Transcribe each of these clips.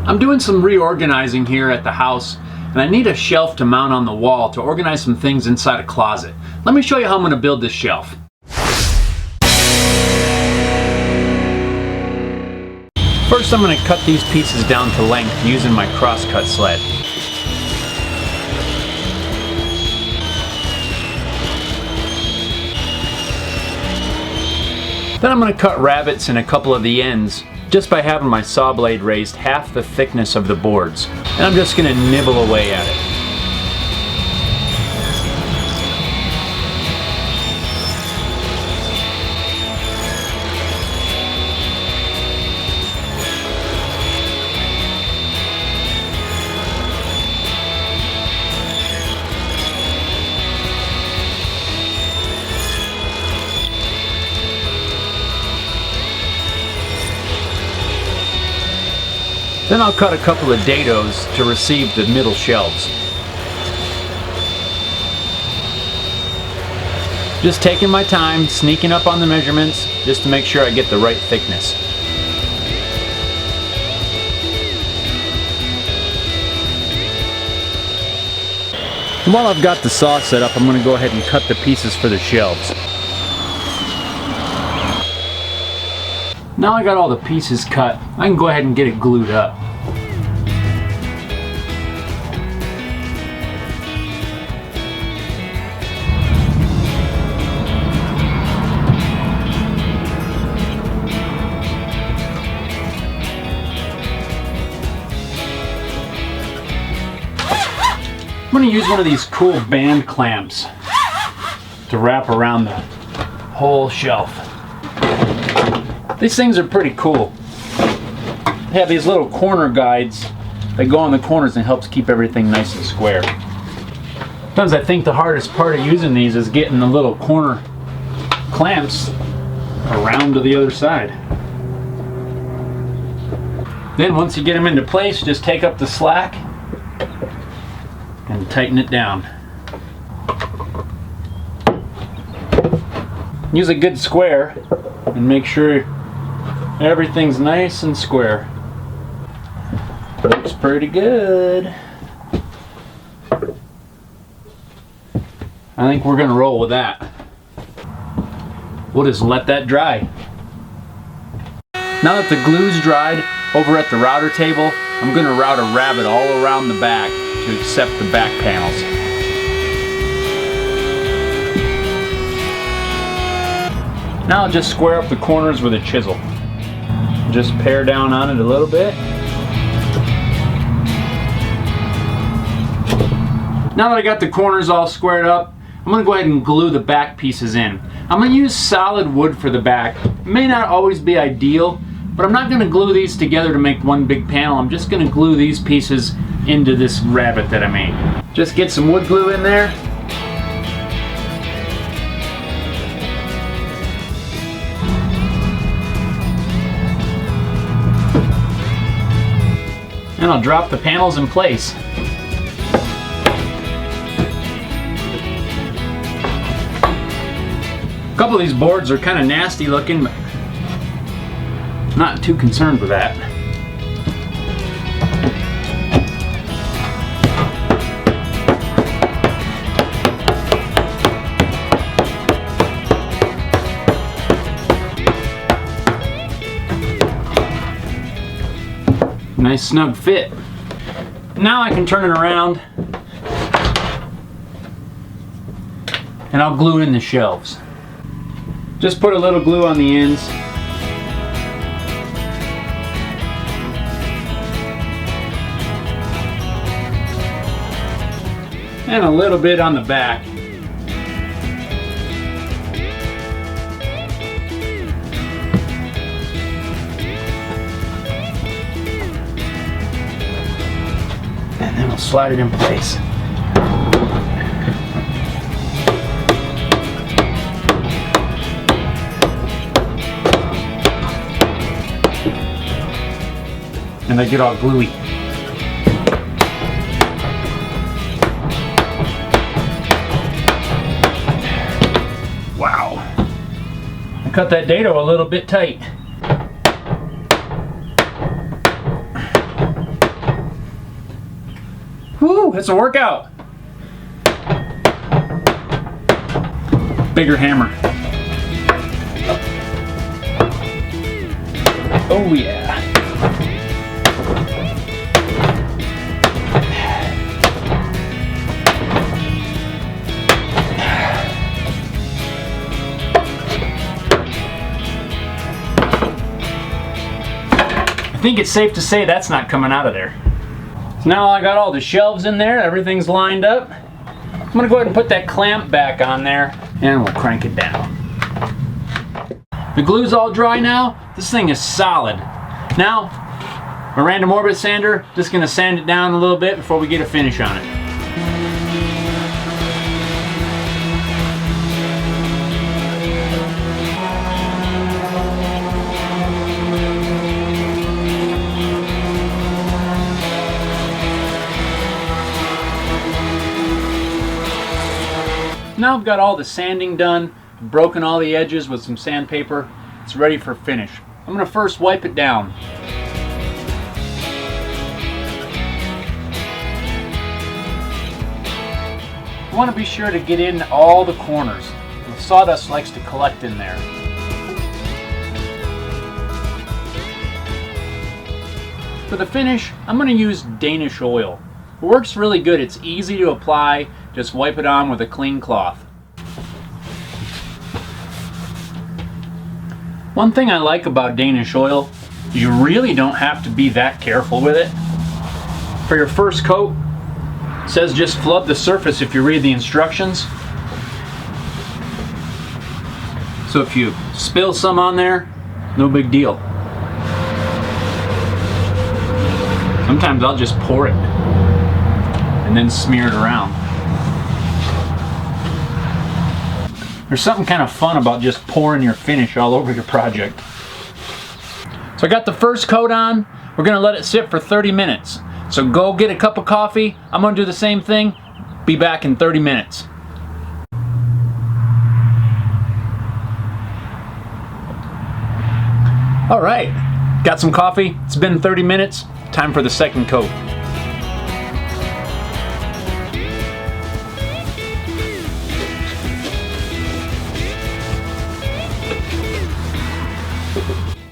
I'm doing some reorganizing here at the house, and I need a shelf to mount on the wall to organize some things inside a closet. Let me show you how I'm going to build this shelf. First, I'm going to cut these pieces down to length using my crosscut sled. Then I'm going to cut rabbets in a couple of the ends just by having my saw blade raised half the thickness of the boards. And I'm just going to nibble away at it. Then I'll cut a couple of dados to receive the middle shelves. Just taking my time, sneaking up on the measurements, just to make sure I get the right thickness. And while I've got the saw set up, I'm going to go ahead and cut the pieces for the shelves. Now I got all the pieces cut, I can go ahead and get it glued up. I'm going to use one of these cool band clamps to wrap around the whole shelf. These things are pretty cool. They have these little corner guides that go on the corners and helps keep everything nice and square. Sometimes I think the hardest part of using these is getting the little corner clamps around to the other side. Then once you get them into place, just take up the slack and tighten it down. Use a good square and make sure everything's nice and square. Looks pretty good. I think we're going to roll with that. We'll just let that dry. Now that the glue's dried, over at the router table, I'm going to route a rabbet all around the back to accept the back panels. Now I'll just square up the corners with a chisel. Just pare down on it a little bit. Now that I got the corners all squared up, I'm going to go ahead and glue the back pieces in. I'm going to use solid wood for the back. It may not always be ideal, but I'm not going to glue these together to make one big panel. I'm just going to glue these pieces into this rabbet that I made. Just get some wood glue in there. And I'll drop the panels in place. A couple of these boards are kind of nasty looking, but not too concerned with that. Nice snug fit. Now I can turn it around and I'll glue in the shelves. Just put a little glue on the ends. And a little bit on the back. And then we'll slide it in place. And they get all gluey. Wow. I cut that dado a little bit tight. Woo! It's a workout. Bigger hammer. Oh yeah. I think it's safe to say that's not coming out of there. So now I got all the shelves in there, everything's lined up. I'm gonna go ahead and put that clamp back on there and we'll crank it down. The glue's all dry now. This thing is solid. Now, my random orbit sander, just gonna sand it down a little bit before we get a finish on it. Now I've got all the sanding done, broken all the edges with some sandpaper. It's ready for finish. I'm going to first wipe it down. You want to be sure to get in all the corners. The sawdust likes to collect in there. For the finish, I'm going to use Danish oil. It works really good. It's easy to apply. Just wipe it on with a clean cloth. One thing I like about Danish oil, you really don't have to be that careful with it. For your first coat, it says just flood the surface if you read the instructions. So if you spill some on there, no big deal. Sometimes I'll just pour it and then smear it around. There's something kind of fun about just pouring your finish all over your project. So I got the first coat on. We're gonna let it sit for 30 minutes. So go get a cup of coffee. I'm gonna do the same thing. Be back in 30 minutes. All right, got some coffee. It's been 30 minutes. Time for the second coat.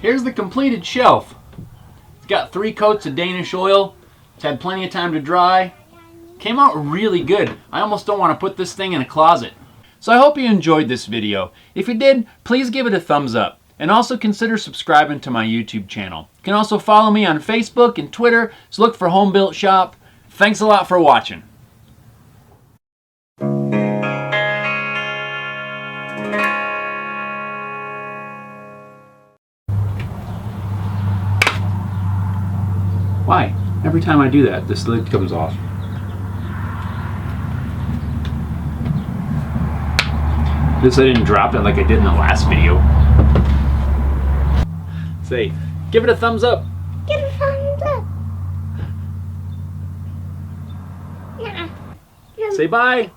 Here's the completed shelf. It's got 3 coats of Danish oil. It's had plenty of time to dry. Came out really good. I almost don't want to put this thing in a closet. So I hope you enjoyed this video. If you did, please give it a thumbs up. And also consider subscribing to my YouTube channel. You can also follow me on Facebook and Twitter. So look for Home Built Shop. Thanks a lot for watching. Why? Every time I do that, this lid comes off. Just I didn't drop it like I did in the last video. Say, give it a thumbs up. Give it a thumbs up. Yeah. Say bye.